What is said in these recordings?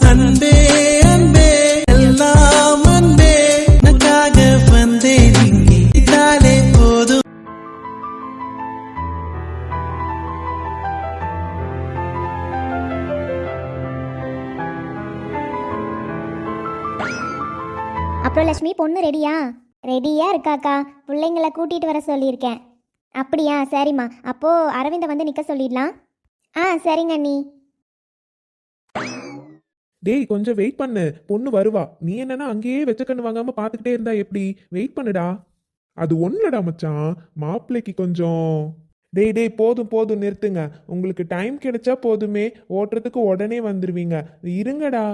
அன்பே அன்பே எல்லாம் அன்பே உனக்காக வந்தேன் இங்கே இதாலே போதும். அப்புறம் லட்சுமி, பொண்ணு ரெடியா? ரெடியா இருக்காக்கா. பிள்ளைங்களை கூட்டிகிட்டு வர சொல்லியிருக்கேன். அப்படியா, சரிம்மா. அப்போது அரவிந்தை வந்து நிற்க சொல்லிடலாம். சரிங்க அண்ணி. டேய், கொஞ்சம் வெயிட் பண்ணு, பொண்ணு வருவா. நீ என்னன்னா அங்கேயே வெச்ச கண்ணு வாங்காம பாத்துக்கிட்டே இருந்தா எப்படி? வெயிட் பண்ணுடா. அது ஒண்ணுடா மச்சான், மாப்பிள்ளைக்கு கொஞ்சம். டேய் டேய், போதும் போதும், நிறுத்துங்க. உங்களுக்கு டைம் கிடைச்சா போதுமே, ஓட்டுறதுக்கு உடனே வந்துருவீங்க. இருங்கடா.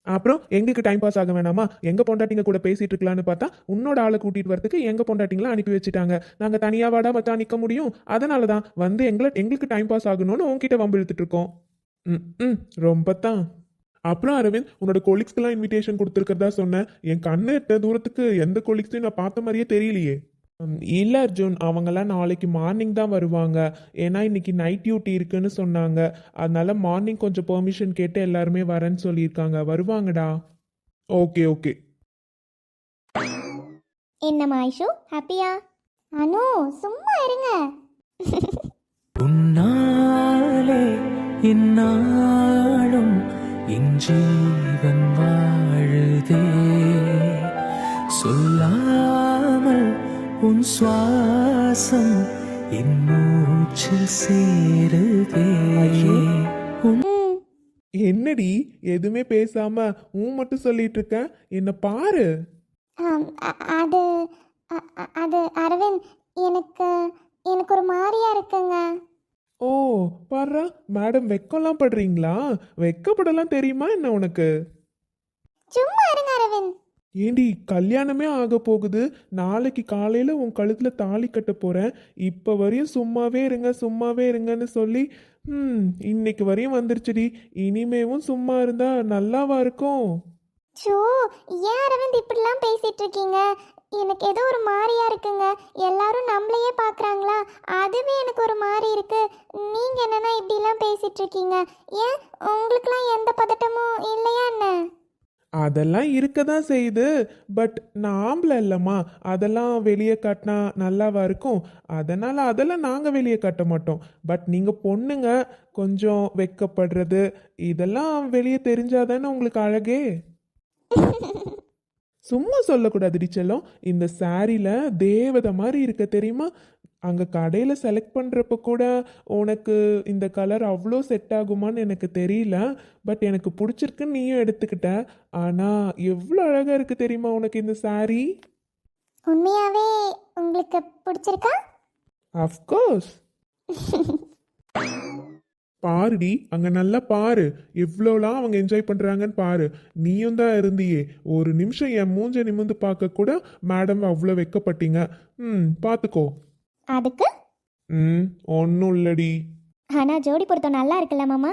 அப்புறம் எங்களுக்கு டைம் பாஸ் ஆக வேணாமா? எங்க பொண்டாட்டிங்க கூட பேசிட்டு இருக்கலாம்னு பார்த்தா உன்னோட ஆளை கூட்டிட்டு வரதுக்கு எங்க பொண்டாட்டிங்களா அனுப்பி வச்சுட்டாங்க. நாங்க தனியா வாடா மச்சான் நிக்க முடியும்? அதனாலதான் வந்து எங்களுக்கு டைம் பாஸ் ஆகணும்னு உன்கிட்ட வம்பு இழுத்துட்டு இருக்கோம். ம் ரொம்ப தான். அப்புறம் அரவிந்த், உன்னோட கொலீக்ஸ்க்கெல்லாம் இன்விடேஷன் கொடுத்துருக்கிறதா சொன்னேன். என் கண்ணு எட்ட தூரத்துக்கு எந்த கொலீக்ஸையும் நான் பார்த்த மாதிரியே தெரியலையே. இல்லை அர்ஜுன், அவங்கெல்லாம் நாளைக்கு மார்னிங் தான் வருவாங்க. ஏன்னா இன்னைக்கு நைட் டியூட்டி இருக்குன்னு சொன்னாங்க. அதனால மார்னிங் கொஞ்சம் பெர்மிஷன் கேட்டு எல்லாருமே வரேன்னு சொல்லியிருக்காங்க. வருவாங்கடா. Okay okay. என்னம்மா ஐஷு, ஹாப்பியா? அனு, சும்மா இருங்க. உன்னாலே இந்நாளும் என் ஜீவன் வாழுதே, சொல்லாமல் உன் சுவாசம் என் மூச்சில் சேருதே. என்னடி எதுவுமே பேசாம மட்டும் சொல்லிட்டு இருக்க? என்ன பாரு. அது அது அரவிந்த், எனக்கு எனக்கு ஒரு மாதிரியா இருக்குங்க. ஓ, பாரு மேடம், வெக்கம்லாம் படுறீங்களா? வெக்கப்படலாம் தெரியுமா என்ன உனக்கு? சும்மா இருங்க அரவிந்த். ஏண்டி, கல்யாணமே ஆக போகுது. நாளைக்கு காலையில உன் கழுத்துல தாலி கட்ட போறேன். இப்ப வரையும் சும்மாவே இருங்க சும்மாவே இருங்கன்னு சொல்லி இன்னைக்கு வரையும் வந்துருச்சுடி. இனிமேவும் சும்மா இருந்தா நல்லாவா இருக்கும்? ஷோ, ஏன் அரவிந்த் இப்படிலாம் பேசிட்டு இருக்கீங்க? எனக்கு ஏதோ ஒரு மாதிரியா இருக்குங்க. எல்லாரும் நம்மளையே பார்க்குறாங்களா, அதுவே எனக்கு ஒரு மாதிரி இருக்கு. நீங்க என்னன்னா இப்படிலாம் பேசிட்டு இருக்கீங்க? ஏன் உங்களுக்குலாம் எந்த பதட்டமும் இல்லையா என்ன? அதெல்லாம் இருக்க தான் செய்யுது. பட் நான் ஆம்பளை இல்லைம்மா, அதெல்லாம் வெளியே காட்டினா நல்லாவா இருக்கும்? அதெல்லாம் நாங்கள் வெளியே காட்ட மாட்டோம். பட் நீங்கள் பொண்ணுங்க, கொஞ்சம் வெக்கப்படுறது இதெல்லாம் வெளியே தெரிஞ்சாதானே உங்களுக்கு அழகே. சும்மா சொல்லக்கூடாது செல்லம். இந்த சாரியில் தேவதை மாதிரி இருக்க தெரியுமா? அங்கே கடையில் செலக்ட் பண்ணுறப்ப கூட உனக்கு இந்த கலர் அவ்வளோ செட் ஆகுமான்னு எனக்கு தெரியல. பட் எனக்கு பிடிச்சிருக்குன்னு நீயும் எடுத்துக்கிட்ட. ஆனால் எவ்வளோ அழகாக இருக்குது தெரியுமா உனக்கு இந்த சாரி? உண்மையாவே உங்களுக்கு பிடிச்சிருக்கா? அஃப்கோர்ஸ். பாருடி, அங்க நல்லா பாரு, எவ்வளோலாம் அவங்க என்ஜாய் பண்றாங்கன்னு பாரு. நீயும் தான் இருந்தியே. ஒரு நிமிஷம் என் மூஞ்ச நிமிந்து பார்க்க கூட மேடம் அவ்வளோ வெக்கப்பட்டீங்க. பார்த்துக்கோ. அதுக்கு ஒன்றும் இல்லடி. ஆனா ஜோடி பொருத்தம் நல்லா இருக்குல்ல மாமா?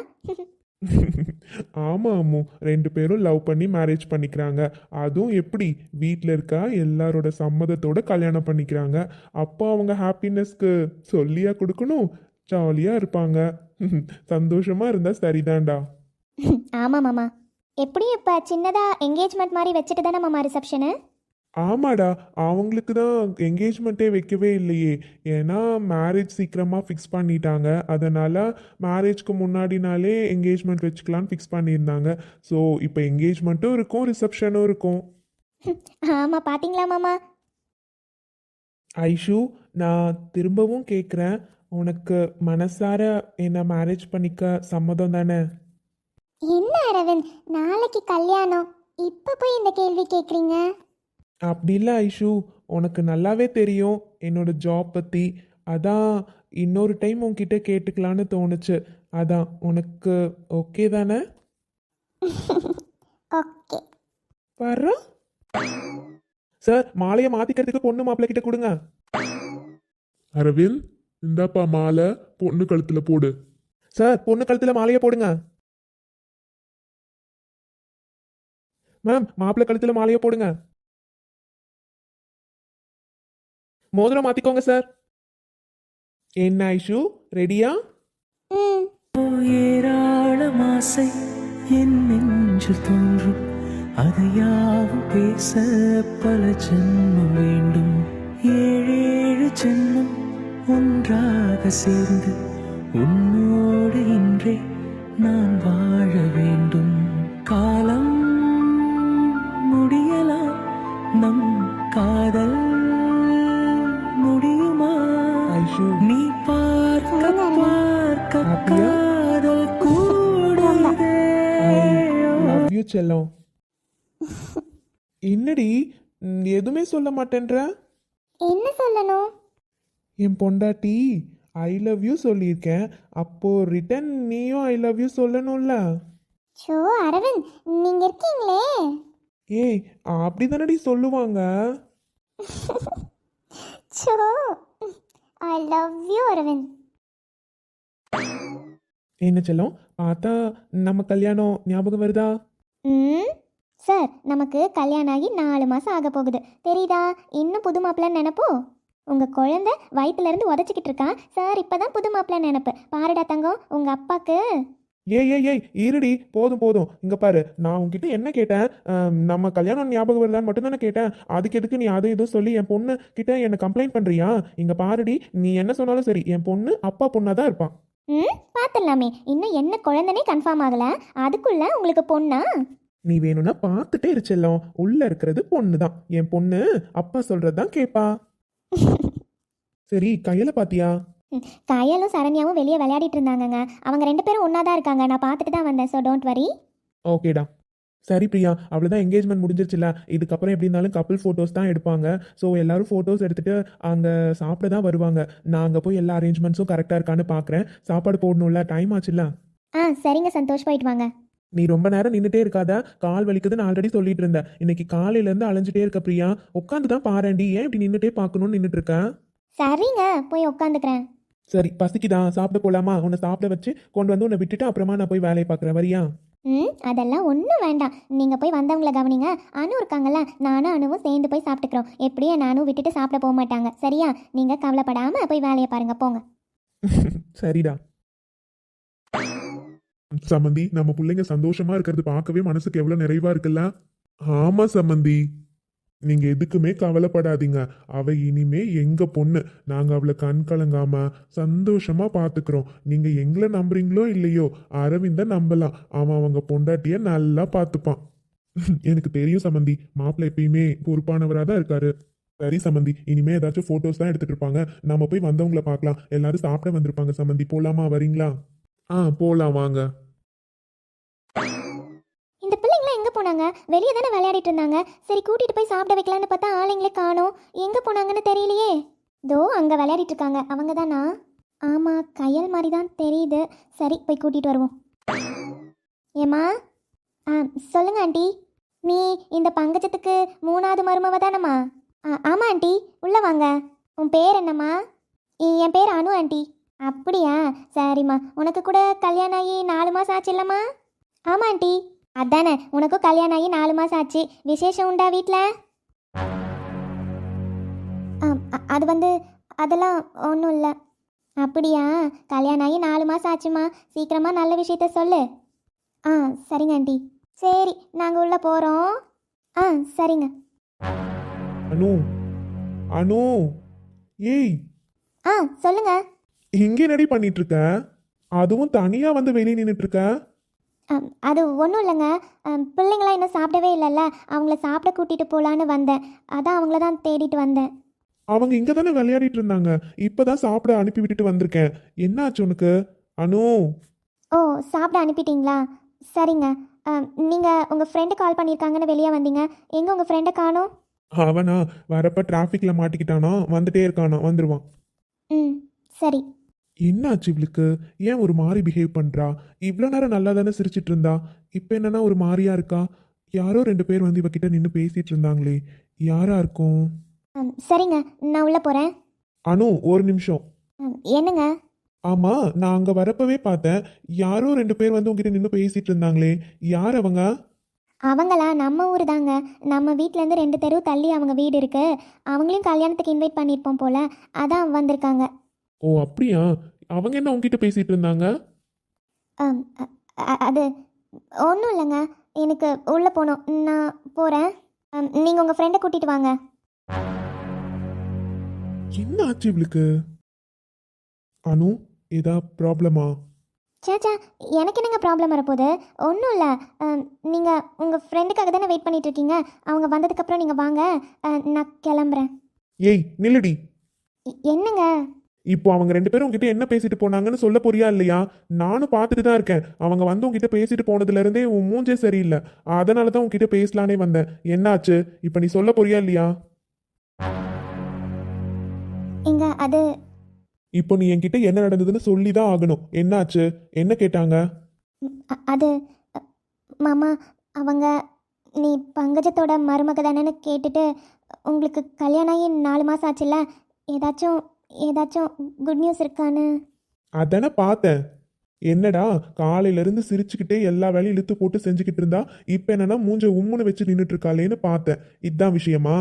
ஆமா அம்மு, 2 பேரும் லவ் பண்ணி மேரேஜ் பண்ணிக்கிறாங்க. அதுவும் எப்படி, வீட்டில் இருக்கா எல்லாரோட சம்மதத்தோட கல்யாணம் பண்ணிக்கிறாங்க. அப்போ அவங்க ஹாப்பினஸ்க்கு சொல்லியா கொடுக்கணும்? ஜாலியா இருப்பாங்க. சந்தோஷமா இருந்தா சரிதான்டா. ஆமா மாமா. எப்படி இப்ப சின்னதா என்கேஜ்மெண்ட் மாதிரி வச்சுட்டு தானே மாமா ரிசப்ஷனு? ஆமாடா, அவங்களுக்கு தான் என்கேஜ்மெண்ட்டே வைக்கவே இல்லையே. ஏன்னா மேரேஜ் சீக்கிரமாக ஃபிக்ஸ் பண்ணிட்டாங்க. அதனால் மேரேஜ்க்கு முன்னாடினாலே என்கேஜ்மெண்ட் வச்சுக்கலான்னு ஃபிக்ஸ் பண்ணியிருந்தாங்க. ஸோ இப்போ என்கேஜ்மெண்ட்டும் இருக்கும், ரிசப்ஷனும் இருக்கும். ஆமா, பாத்தீங்களா மாமா? ஐஷு, நான் திரும்பவும் கேட்குறேன், உனக்கு மனசார என்ன மேரேஜ் பண்ணிக்க சம்மதம் தானே? என்ன அரவிந்த், நாளைக்கு கல்யாணம், இப்போ போய் இந்த கேள்வி கேட்குறீங்க? அப்படி இல்லை ஐஷு, உனக்கு நல்லாவே தெரியும் என்னோட ஜாப் பற்றி. அதான் இன்னொரு டைம் உன்கிட்ட கேட்டுக்கலான்னு தோணுச்சு. அதான், உனக்கு ஓகே தானே? ஓகே. வர்ற சார், மாலையை மாற்றிக்கிறதுக்கு பொண்ணு மாப்பிள்ளை கிட்ட கொடுங்க. அரவிந்த், இந்தாப்பா மாலை, பொண்ணு கழுத்துல போடு. சார், பொண்ணு கழுத்தில் மாலையை போடுங்க. மேம், மாப்பிள்ளை கழுத்தில் மாலையை போடுங்க. மோதிரம் மாத்திக்கோங்க சார். என்ன ஐஷு, ரெடியா? ஏராளம் ஆசை என் நெஞ்சில் தோன்றும் அதையாவும் பேச பல ஜென்மம் வேண்டும். ஏழேழு ஜென்மம் ஒன்றாக சேர்ந்து உன்னோடு இன்றே நான் வாழ வேண்டும். காலம் முடியலாம், நம் காதல் முடியுமா? ஐஷு நீ பார்க்க பார்க்க அப்படியா? காதல் கூடுதே. லவ் யூ செல்லம். என்னடி எதுவுமே சொல்ல மாட்டேன்ற? என்ன சொல்லணும்? என் பொண்டாட்டி ஐ லவ் யூ சொல்லியிருக்கேன், அப்போ ரிட்டன் நீயும் ஐ லவ் யூ சொல்லணும்ல. ஷோ அரவிந்த், நீங்க இருக்கீங்களே. ஏய் அப்படி தானடி சொல்லுவாங்க. So I love you Aravind. என்ன செல்லம், பார்த்தா நம்ம கல்யாணம் ஞாபகம் வருதா? ம் சார், நமக்கு கல்யாணம் ஆகி 4 மாதம் ஆக போகுது தெரியுதா? இன்னும் புது மாப்பிள்ளைன்னு நினைப்போ? உங்கள் குழந்தை வயிற்றுலேருந்து உதச்சிக்கிட்டு இருக்கான் சார், இப்போ தான் புது மாப்பிள்ளை நினைப்பு. பாருடா தங்கம், உங்கள் அப்பாவுக்கு. ஏய் ஏய் ஏய் இருடி, போதும் போதும். இங்கே பாரு, நான் உன்கிட்ட என்ன கேட்டேன்? நம்ம கல்யாணம் ஞாபகம் வருதான்னு மட்டும் தானே கேட்டேன். அதுக்கு எதுக்கு நீ அதை இதுவும் சொல்லி என் பொண்ணு கிட்ட என்ன கம்ப்ளைண்ட் பண்ணுறியா? இங்கே பாருடி, நீ என்ன சொன்னாலும் சரி, என் பொண்ணு அப்பா பொண்ணாக தான் இருப்பான். பார்த்துடலாமே, இன்னும் என்ன குழந்தைனே கன்ஃபார்ம் ஆகலை, அதுக்குள்ள உங்களுக்கு பொண்ணா? நீ வேணும்னா பார்த்துட்டே இருச்செல்லம், உள்ள இருக்கிறது பொண்ணு தான். என் பொண்ணு அப்பா சொல்றது தான் கேட்பா. சரி, கையில பாத்தியா? கயலும் சரண்யாவும் வெளியே விளையாடிட்டு இருந்தாங்கங்க. அவங்க 2 பேரும் ஒன்றா தான் இருக்காங்க. நான் பார்த்துட்டு தான் வந்தேன். So don't worry. ஓகேடா. சரி பிரியா, அவ்வளோதான், என்கேஜ்மெண்ட் முடிஞ்சிருச்சுல. இதுக்கப்புறம் எப்படி இருந்தாலும் கப்புள் ஃபோட்டோஸ் தான் எடுப்பாங்க. ஸோ எல்லாரும் ஃபோட்டோஸ் எடுத்துட்டு அங்கே சாப்பிட தான் வருவாங்க. நான் அங்கே போய் எல்லா அரேஞ்ச்மெண்ட்ஸும் கரெக்டாக இருக்கான்னு பார்க்குறேன். சாப்பாடு போடணும்ல, டைம் ஆச்சுல்ல. சரிங்க சந்தோஷ், போயிட்டு வாங்க. நீ ரொம்ப நேரம் நின்றுட்டே இருக்காத, கால் வலிக்குதுன்னு ஆல்ரெடி சொல்லிட்டு இருந்தேன். இன்னைக்கு காலையிலேருந்து அலைஞ்சிட்டே இருக்க பிரியா. உட்காந்து தான் பாருண்டி, ஏன் இப்படி நின்றுட்டே பார்க்கணும்னு நின்றுட்டு இருக்க? சரிங்க, போய் உட்காந்துக்கிறேன். சரி, பசிக்குதான், சாப்பிட போலாமா? உன்னை சாப்பிட வச்சு கொண்டு வந்து உன்னை விட்டுட்டு அப்புறமா நான் போய் வேலையை பார்க்குறேன், வரியா? அதெல்லாம் ஒன்றும் வேண்டாம். நீங்கள் போய் வந்தவங்கள கவனிங்க. அனு இருக்காங்கல்ல, நானும் அனுவும் சேர்ந்து போய் சாப்பிட்டுக்கிறோம். எப்படியும் நானும் விட்டுட்டு சாப்பிட போக மாட்டாங்க, சரியா? நீங்கள் கவலைப்படாமல் போய் வேலையை பாருங்க, போங்க. சரிடா. சம்மந்தி, நம்ம பிள்ளைங்க சந்தோஷமா இருக்கிறது பார்க்கவே மனசுக்கு எவ்வளவு நிறைவா இருக்குல்ல? ஆமா சம்மந்தி, நீங்க எதுக்குமே கவலைப்படாதீங்க. அவ இனிமே எங்க பொண்ணு. நாங்க அவளை கண் கலங்காம சந்தோஷமா பாத்துக்கிறோம். நீங்க எங்களை நம்புறீங்களோ இல்லையோ, அரவிந்த நம்பலாம். அவன் அவங்க பொண்டாட்டிய நல்லா பாத்துப்பான். எனக்கு தெரியும் சம்மந்தி, மாப்பிள்ளை எப்பயுமே பொறுப்பானவரா தான் இருக்காரு. சரி சம்மந்தி, இனிமே ஏதாச்சும் போட்டோஸ் தான் எடுத்துட்டு இருப்பாங்க. நம்ம போய் வந்தவங்கள பார்க்கலாம். எல்லாரும் சாப்பிட வந்திருப்பாங்க சம்மந்தி. போலாமா, வரீங்களா? போலாம் வாங்க. இந்த பிள்ளைங்களாம் எங்கே போனாங்க? வெளியே தானே விளையாடிட்டு இருந்தாங்க. சரி, கூட்டிகிட்டு போய் சாப்பிட வைக்கலான்னு பார்த்தா ஆளுங்களே காணோம். எங்கே போனாங்கன்னு தெரியலையே. தோ அங்கே விளையாடிட்டு இருக்காங்க. அவங்க தானா? ஆமாம், கையல் மாதிரி தான் தெரியுது. சரி, போய் கூட்டிகிட்டு வருவோம். ஏம்மா? சொல்லுங்க ஆண்டி. நீ இந்த பங்கஜத்துக்கு 3வது மருமவ தானம்மா? ஆமாம் ஆண்டி, உள்ளே வாங்க. உன் பேர் என்னம்மா? என் பேர் அனு ஆண்டி. அப்படியா? சரிம்மா. உனக்கு கூட கல்யாணம் ஆகி 4 மாதம் ஆச்சு இல்லைம்மா? ஆமாம் ஆண்டி. அதானே, உனக்கும் கல்யாணம் ஆகி 4 மாதம் ஆச்சு. விசேஷம் உண்டா வீட்டில்? அது அதெல்லாம் ஒன்றும் இல்லை. அப்படியா? கல்யாணம் ஆகி 4 மாதம் ஆச்சுமா. சீக்கிரமாக நல்ல விஷயத்த சொல்லு. சரிங்க ஆண்டி. சரி, நாங்கள் உள்ளே போகிறோம். சரிங்க. அனு, அனு, ஏய் சொல்லுங்க. இங்கே என்னடி பண்ணிட்டு இருக்க? அதுவும் தனியா வந்து வெளியே நின்றுட்டு இருக்க? அது ஒன்றும் இல்லைங்க. பிள்ளைங்களாம் இன்னும் சாப்பிடவே இல்லைல்ல, அவங்கள சாப்பிட கூட்டிகிட்டு போகலான்னு வந்தேன். அதான் அவங்கள தான் தேடிட்டு வந்தேன். அவங்க இங்க தானே விளையாடிட்டு இருந்தாங்க. இப்பதான் சாப்பிட அனுப்பி விட்டுட்டு வந்திருக்கேன். என்னாச்சு உனக்கு அனு? ஓ, சாப்பிட அனுப்பிட்டீங்களா? சரிங்க. நீங்கள் உங்கள் ஃப்ரெண்டு கால் பண்ணியிருக்காங்கன்னு வெளியே வந்தீங்க. எங்கே உங்கள் ஃப்ரெண்டை காணோம்? அவனா வரப்ப டிராஃபிக்ல மாட்டிக்கிட்டானா, வந்துட்டே இருக்கானா, வந்துருவான். சரி. என்னாச்சு இவளுக்கு? ஏன் ஒரு மாதிரி பிஹேவ் பண்றா? இவ்வளோ நேரம் நல்லா தானே சிரிச்சிட்டு இருந்தா, இப்போ என்னன்னா ஒரு மாதிரியா இருக்கா? யாரோ 2 பேர் வந்து இவகிட்ட நின்று பேசிட்டு இருந்தாங்களே, யாரா இருக்கும்? சரிங்க, நான் உள்ளே போகிறேன். அனு, ஒரு நிமிஷம். என்னங்க? ஆமா, நான் அங்க வரப்பவே பார்த்தேன். யாரோ 2 பேர் வந்து உங்ககிட்ட நின்று பேசிட்டு இருந்தாங்களே, யார் அவங்க? அவங்களா? நம்ம ஊர் தாங்க. நம்ம வீட்டிலேருந்து 2 தெரு தள்ளி அவங்க வீடு இருக்கு. அவங்களையும் கல்யாணத்துக்கு இன்வைட் பண்ணியிருப்போம் போல, அதான் வந்திருக்காங்க. ஓ அப்படியா? அவங்க என்ன உங்ககிட்ட பேசிட்டு இருந்தாங்க? அது ஒன்றும் இல்லைங்க, எனக்கு உள்ளே போகணும். நான் போகிறேன். நீங்கள் உங்கள் ஃப்ரெண்டை கூட்டிகிட்டு வாங்க. என்ன ஆச்சு இவளுக்கு? அனு, ஏதா ப்ராப்ளமா? சேச்சா, எனக்கு என்னங்க ப்ராப்ளம் வரப்போகுது? ஒன்றும் இல்லை. நீங்கள் உங்கள் ஃப்ரெண்டுக்காக தானே வெயிட் பண்ணிட்டு இருக்கீங்க. அவங்க வந்ததுக்கப்புறம் நீங்கள் வாங்க. நான் கிளம்புறேன். ஏய் நில்லுடி. என்னங்க? இப்போ அவங்க 2 பேரும் உங்ககிட்ட என்ன பேசிட்டு போனாங்கன்னு சொல்ல போறியா இல்லையா? நானும் பார்த்துட்டு தான் இருக்கேன். அவங்க வந்து உங்ககிட்ட பேசிட்டு போனதுல இருந்தே உன் மூஞ்சே சரியில்லை. அதனால தான் உங்ககிட்ட பேசலானே வந்தேன். என்னாச்சு இப்போ நீ சொல்ல போறியா இல்லையா? அது இப்போ நீ என்கிட்ட என்ன நடந்ததுன்னு சொல்லி தான் ஆகணும். என்னாச்சு? என்ன கேட்டாங்க? அது மாமா, அவங்க நீ பங்கஜத்தோட மருமக தானேன்னு கேட்டுட்டு, உங்களுக்கு கல்யாணம் ஆகி 4 மாதம் ஆச்சுல்ல, ஏதாச்சும் குட் நியூஸ் இருக்கான்னு. அதானே பார்த்தேன். என்னடா காலையில இருந்து சிரிச்சுக்கிட்டே எல்லா வேலையும் இழுத்து போட்டு செஞ்சுக்கிட்டு இருந்தா, இப்ப என்னன்னா மூஞ்ச உம்முன்னு வச்சு நின்றுட்டு இருக்காளேன்னு பார்த்தேன். இதுதான் விஷயமா?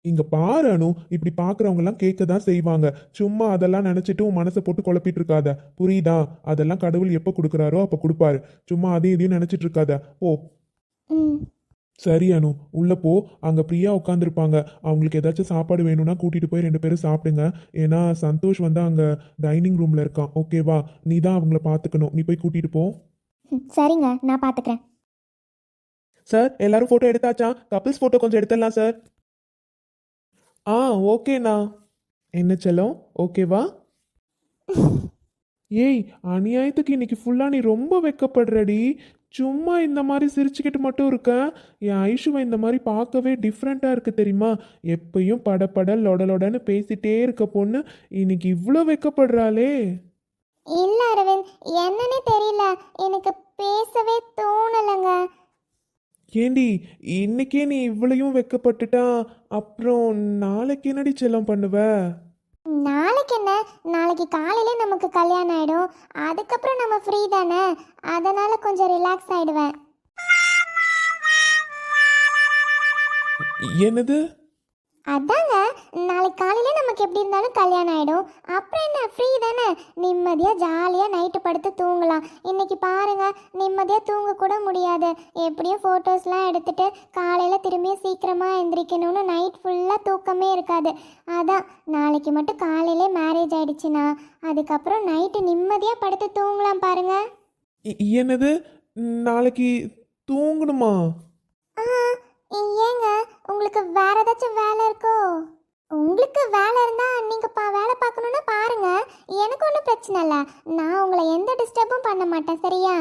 இங்க பாரு அனு, இப்படி பாக்குறவங்க எல்லாம் கேட்க தான் செய்வாங்க. சும்மா அதெல்லாம் நினைச்சிட்டு உன் மனசை போட்டு குழப்பிட்டு இருக்காத, புரியுதா? அதெல்லாம் கடவுள் எப்ப கொடுக்குறாரோ அப்ப கொடுப்பாரு. சும்மா அதையும் இதையும் நினைச்சிட்டு இருக்காத. ஓ சரி அனு, உள்ள போ. அங்க பிரியா உட்காந்துருப்பாங்க. அவங்களுக்கு ஏதாச்சும் சாப்பாடு வேணும்னா கூட்டிட்டு போய் 2 பேரும் சாப்பிடுங்க. ஏன்னா சந்தோஷ் வந்து அங்க டைனிங் ரூம்ல இருக்கான். ஓகேவா? நீ தான் அவங்கள பாத்துக்கணும். நீ போய் கூட்டிட்டு போ. சரிங்க, நான் பார்த்துக்கிறேன். சார் எல்லாரும் ஃபோட்டோ எடுத்தாச்சா? கப்பிள்ஸ் ஃபோட்டோ கொஞ்சம் எடுத்துடலாம் சார். ஓகேண்ணா. என்ன செல்லம், ஓகேவா? ஏய், அநியாயத்துக்கு இன்னைக்கு ஃபுல்லாக நீ ரொம்ப வெக்கப்படுறடி. சும்மா இந்த மாதிரி சிரிச்சுக்கிட்டு மட்டும் இருக்க. என் ஐஷுவை இந்த மாதிரி பார்க்கவே டிஃப்ரெண்ட்டாக இருக்கு தெரியுமா? எப்பயும் படபட லொடலொடன்னு பேசிட்டே இருக்க பொண்ணு இன்னைக்கு இவ்வளோ வெக்கப்படுறாளே. இல்லை அரவிந்த், என்னன்னே தெரியல, எனக்கு பேசவே தோணலைங்க. ஏண்டி இன்னைக்கே நீ இவ்வளையும் வெக்கப்பட்டுட்டா அப்புறம் நாளைக்கு என்னடி செல்லம் பண்ணுவ? நாளைக்கு என்ன, நாளைக்கு காலையிலே நமக்கு கல்யாணம் ஆயிடும். அதுக்கப்புறம் நம்ம ஃப்ரீ தானே, அதனால கொஞ்சம் ரிலாக்ஸ் ஆயிடுவேன். என்னது? அதாங்க, நாளைக்கு காலையிலே நமக்கு எப்படி இருந்தாலும் கல்யாணம் ஆயிடும். அப்புறம் என்ன, ஃப்ரீ தானே, நிம்மதியாக ஜாலியாக நைட்டு படுத்து தூங்கலாம். இன்னைக்கு பாருங்க, நிம்மதியாக தூங்க கூட முடியாது. எப்படியும் ஃபோட்டோஸ்லாம் எடுத்துட்டு காலையில் திரும்பியும் சீக்கிரமாக எந்திரிக்கணும்னு நைட் ஃபுல்லாக தூக்கமே இருக்காது. அதான் நாளைக்கு மட்டும் காலையிலே மேரேஜ் ஆயிடுச்சுன்னா அதுக்கப்புறம் நைட்டு நிம்மதியாக படுத்து தூங்கலாம் பாருங்க. என்னது? நாளைக்கு தூங்கணுமா? ஏங்க, உங்களுக்கு வேற ஏதாச்சும் வேலை இருக்கோ? உங்களுக்கு வேலை இருந்தா நீங்க வேலை பார்க்கணும்னா பாருங்க, எனக்கு ஒன்றும் பிரச்சனை இல்லை. நான் உங்களை எந்த டிஸ்டர்பும் பண்ண மாட்டேன், சரியா?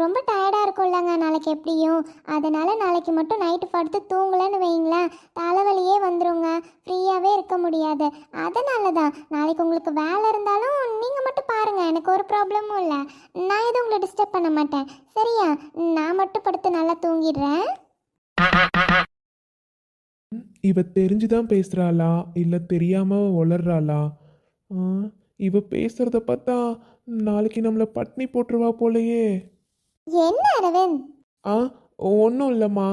ரொம்ப டயர்டாக இருக்கும்லங்க நாளைக்கு எப்படியும். அதனால நாளைக்கு மட்டும் நைட்டு படுத்து தூங்கலன்னு வைங்களேன், தலைவலியே வந்துருங்க, ஃப்ரீயாகவே இருக்க முடியாது. அதனால தான் நாளைக்கு உங்களுக்கு வேலை இருந்தாலும் நீங்கள் மட்டும் பாருங்க, எனக்கு ஒரு ப்ராப்ளமும் இல்லை. நான் எதுவும் உங்களை டிஸ்டர்ப் பண்ண மாட்டேன், சரியா? நான் மட்டும் படுத்து நல்லா தூங்கிடுறேன். இவ தெரிஞ்சுதான் பேசுறாளா இல்ல தெரியாம உளறாளா? இவ பேசுறத பார்த்தா நாளைக்கு நம்மள பட்னி போட்டுருவா போலயே. என்ன அரவிந்த்? ஒன்றும் இல்லைம்மா,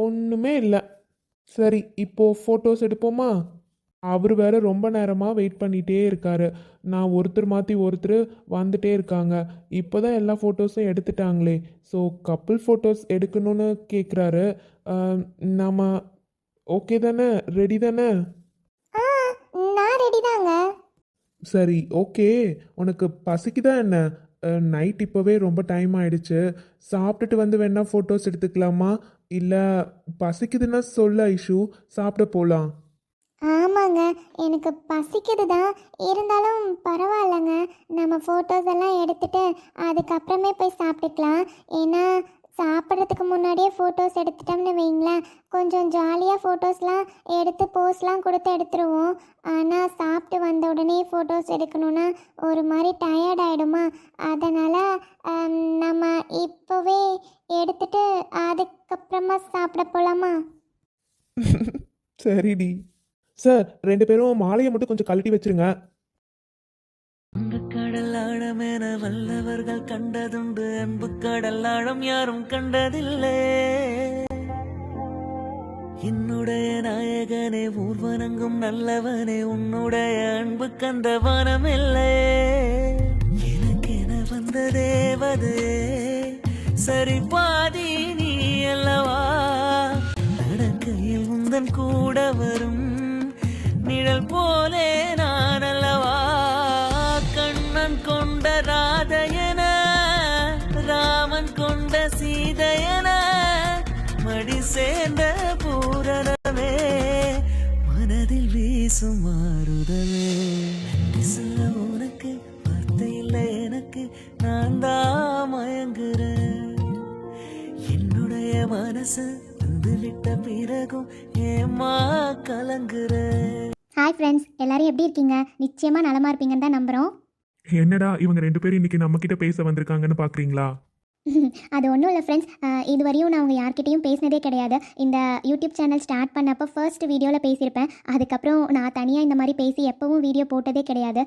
ஒன்றுமே இல்லை. சரி, இப்போ ஃபோட்டோஸ் எடுப்போமா? அவர் வேற ரொம்ப நேரமாக வெயிட் பண்ணிகிட்டே இருக்காரு. நான் ஒருத்தர் மாற்றி ஒருத்தர் வந்துட்டே இருக்காங்க. இப்போ தான் எல்லா ஃபோட்டோஸும் எடுத்துட்டாங்களே. ஸோ கப்புள் ஃபோட்டோஸ் எடுக்கணும்னு கேட்குறாரு. நாம ஓகே தானே? ரெடி தானே? நான் ரெடி தாங்க. சரி, ஓகே. உனக்கு பசிக்குதா என்ன? நைட் இப்போவே ரொம்ப டைம் ஆயிடுச்சு. சாப்பிட்டுட்டு வந்து வேணா ஃபோட்டோஸ் எடுத்துக்கலாமா? இல்லை பசிக்குதுன்னா சொல்லு ஐஷு, சாப்பிட போகலாம். ஆமாங்க, எனக்கு பசிக்குது தான், இருந்தாலும் பரவாயில்லைங்க. நம்ம ஃபோட்டோஸ் எல்லாம் எடுத்துட்டு அதுக்கப்புறமே போய் சாப்பிட்டுக்கலாம். ஏன்னா சாப்பிட்றதுக்கு முன்னாடியே ஃபோட்டோஸ் எடுத்துட்டோம்னு வைங்களேன், கொஞ்சம் ஜாலியாக ஃபோட்டோஸ்லாம் எடுத்து போஸ்ட்லாம் கொடுத்து எடுத்துருவோம். ஆனால் சாப்பிட்டு வந்த உடனே ஃபோட்டோஸ் எடுக்கணுன்னா ஒரு மாதிரி டயர்ட் ஆகிடுமா. அதனால் நம்ம இப்போவே எடுத்துட்டு அதுக்கப்புறமா சாப்பிட போகலாமா? சரிடி. சார் 2 பேரும் மாலையை மட்டும் கொஞ்சம் கழட்டி வச்சிருங்க. அன்பு கடல் ஆழமென வல்லவர்கள் கண்டதுண்டு, அன்பு கடல் ஆழம் யாரும் கண்டதில்லை. என்னுடைய நாயகனே, ஊர்வனங்கும் நல்லவனே, உன்னுடைய அன்பு கந்த வனமில்லை. எனக்கென வந்த தேவதே, சரி பாதி நீ அல்லவா, நடக்கையில் உந்தன் கூட வரும் நிழல் போலே நான் அல்லவா, கண்ணன் கொண்ட ராதையன ராமன் கொண்ட சீதையன மடி சேர்ந்த பூரணமே மனதில் வீசும் மாறுதலே. நன்றி சொல்ல உனக்கு வார்த்தை இல்லை எனக்கு, நான் தான் மயங்குறேன். என்னுடைய மனசு வந்துவிட்ட பிறகும் ஏமா கலங்குறேன். ஹாய் ஃப்ரெண்ட்ஸ், எல்லாரும் எப்படி இருக்கீங்க? நிச்சயமாக நலமா இருப்பீங்கன்னு தான் நம்புகிறோம். என்னடா இவங்க 2 பேரும் இன்னைக்கு நம்ம கிட்ட பேச வந்திருக்காங்கன்னு பாக்குறீங்களா? அது ஒன்றும் இல்லை ஃப்ரெண்ட்ஸ், இதுவரையும் நான் அவங்க யார்கிட்டையும் பேசினதே கிடையாது. இந்த யூடியூப் சேனல் ஸ்டார்ட் பண்ணப்போ ஃபர்ஸ்ட் வீடியோவில் பேசியிருப்பேன். அதுக்கப்புறம் நான் தனியாக இந்த மாதிரி பேசி எப்போவும் வீடியோ போட்டதே கிடையாது.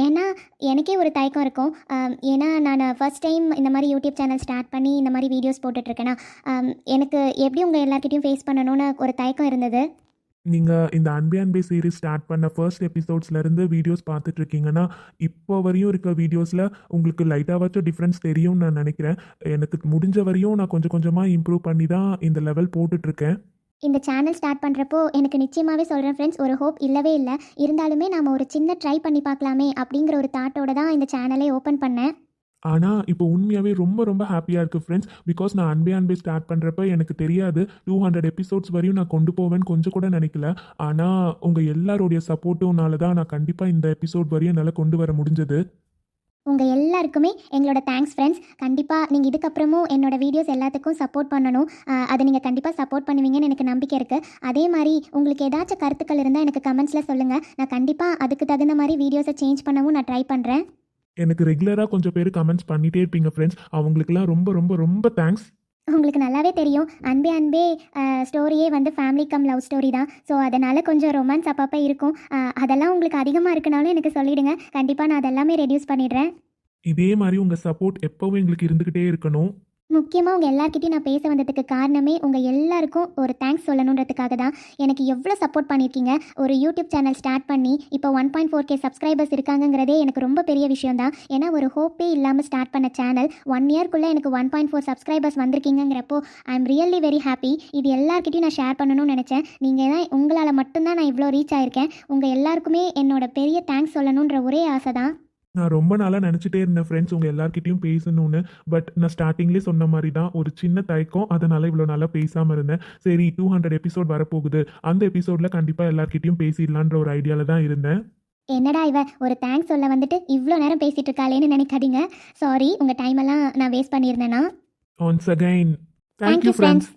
ஏன்னா எனக்கே ஒரு தயக்கம் இருக்கும். ஏன்னா நான் ஃபர்ஸ்ட் டைம் இந்த மாதிரி யூடியூப் சேனல் ஸ்டார்ட் பண்ணி இந்த மாதிரி வீடியோஸ் போட்டுட்ருக்கேன்னா எனக்கு எப்படி உங்கள் எல்லார்கிட்டையும் ஃபேஸ் பண்ணணும்னு ஒரு தயக்கம் இருந்தது. நீங்க இந்த அன்பே அன்பே சீரிஸ் ஸ்டார்ட் பண்ண ஃபர்ஸ்ட் எபிசோட்ஸ்ல இருந்து வீடியோஸ் பார்த்துட்டு இருக்கீங்கன்னா இப்போ வரையும் இருக்க வீடியோஸ்ல உங்களுக்கு லைட்டாவாச்சும் டிஃப்ரென்ஸ் தெரியும்னு நான் நினைக்கிறேன். எனக்கு முடிஞ்ச வரையும் நான் கொஞ்சம் கொஞ்சமா இம்ப்ரூவ் பண்ணி தான் இந்த லெவல் போட்டுட்டு இருக்கேன். இந்த சேனல் ஸ்டார்ட் பண்ணுறப்போ எனக்கு நிச்சயமாகவே சொல்கிறேன் ஃப்ரெண்ட்ஸ், ஒரு ஹோப் இல்லவே இல்லை. இருந்தாலுமே நாம் ஒரு சின்ன ட்ரை பண்ணி பார்க்கலாமே அப்படிங்கிற ஒரு தாட்டோட தான் இந்த சேனலை ஓப்பன் பண்ணேன். ஆனால் இப்போ உண்மையாகவே ரொம்ப ரொம்ப ஹாப்பியாக இருக்குது ஃப்ரெண்ட்ஸ். பிகாஸ் நான் அன்பே அன்பே ஸ்டார்ட் பண்ணுறப்ப எனக்கு தெரியாது 200 எபிசோட்ஸ் வரையும் நான் கொண்டு போவேன்னு கொஞ்சம் கூட நினைக்கல. ஆனால் உங்கள் எல்லாருடைய சப்போர்ட்டுனால தான் நான் கண்டிப்பாக இந்த எபிசோட் வரையும் என்னால் கொண்டு வர முடிஞ்சது. உங்கள் எல்லாருக்குமே எங்களோட தேங்க்ஸ் ஃப்ரெண்ட்ஸ். கண்டிப்பாக நீங்கள் இதுக்கப்புறமும் என்னோட வீடியோஸ் எல்லாத்துக்கும் சப்போர்ட் பண்ணணும். அதை நீங்கள் கண்டிப்பாக சப்போர்ட் பண்ணுவீங்கன்னு எனக்கு நம்பிக்கை இருக்குது. அதே மாதிரி உங்களுக்கு ஏதாச்சும் கருத்துக்கள் இருந்தால் எனக்கு கமெண்ட்ஸில் சொல்லுங்கள். நான் கண்டிப்பாக அதுக்கு தகுந்த மாதிரி வீடியோஸை சேஞ்ச் பண்ணவும் நான் ட்ரை பண்ணுறேன். எனக்கு ரெகுலராக கொஞ்சம் பேர் கமெண்ட்ஸ் பண்ணிகிட்டே இருப்பீங்க ஃப்ரெண்ட்ஸ். அவங்களுக்குலாம் ரொம்ப ரொம்ப ரொம்ப தேங்க்ஸ். உங்களுக்கு நல்லாவே தெரியும், அன்பே அன்பே ஸ்டோரியே வந்து ஃபேமிலி கம் லவ் ஸ்டோரி தான். ஸோ அதனால் கொஞ்சம் ரொமான்ஸ் அப்பப்போ இருக்கும். அதெல்லாம் உங்களுக்கு அதிகமாக இருக்குனாலும் எனக்கு சொல்லிவிடுங்க. கண்டிப்பாக நான் அதெல்லாமே ரெடியூஸ் பண்ணிடுறேன். இதே மாதிரி உங்கள் சப்போர்ட் எப்போவும் எங்களுக்கு இருந்துக்கிட்டே இருக்கணும். முக்கியமாக உங்கள் எல்லாருக்கிட்டையும் நான் பேச வந்ததுக்கு காரணமே உங்கள் எல்லாருக்கும் ஒரு தேங்க்ஸ் சொல்லணுன்றதுக்காக தான். எனக்கு எவ்வளோ சப்போர்ட் பண்ணியிருக்கீங்க. ஒரு யூடியூப் சேனல் ஸ்டார்ட் பண்ணி இப்போ 1.4K சப்ஸ்கிரைபர்ஸ் இருக்காங்கங்கிறதே எனக்கு ரொம்ப பெரிய விஷயம் தான். ஏன்னா ஒரு ஹோப்பே இல்லாமல் ஸ்டார்ட் பண்ண சேனல் 1 இயர்க்குள்ளே எனக்கு 1.4 சப்ஸ்கிரைபர்ஸ் வந்திருக்கீங்கிறப்போ I am really very happy. இது எல்லாருக்கிட்டையும் நான் ஷேர் பண்ணணும்னு நினச்சேன். நீங்கள் தான், உங்களால் மட்டும்தான் நான் இவ்வளோ ரீச் ஆயிருக்கேன். உங்கள் எல்லாருக்குமே என்னோட பெரிய தேங்க்ஸ் சொல்லணுன்ற ஒரே ஆசை தான். நான் ரொம்ப நாளாக நினச்சிட்டே இருந்தேன் ஃப்ரெண்ட்ஸ் உங்கள் எல்லாருக்கிட்டையும் பேசணும்னு. பட் நான் ஸ்டார்டிங்லேயே சொன்ன மாதிரி தான் ஒரு சின்ன தயக்கம், அதனால் இவ்வளோ நாளாக பேசாமல் இருந்தேன். சரி 200 எபிசோட் வரப்போகுது, அந்த எபிசோடில் கண்டிப்பாக எல்லாருக்கிட்டையும் பேசிடலான்ற ஒரு ஐடியாவில் தான் இருந்தேன். என்னடா இவ ஒரு தேங்க்ஸ் சொல்ல வந்துட்டு இவ்வளோ நேரம் பேசிகிட்டு இருக்காளேன்னு நினைக்காதீங்க. சாரி, உங்கள் டைம் எல்லாம் நான் வேஸ்ட் பண்ணியிருந்தேன்னா. Once again thank you friends.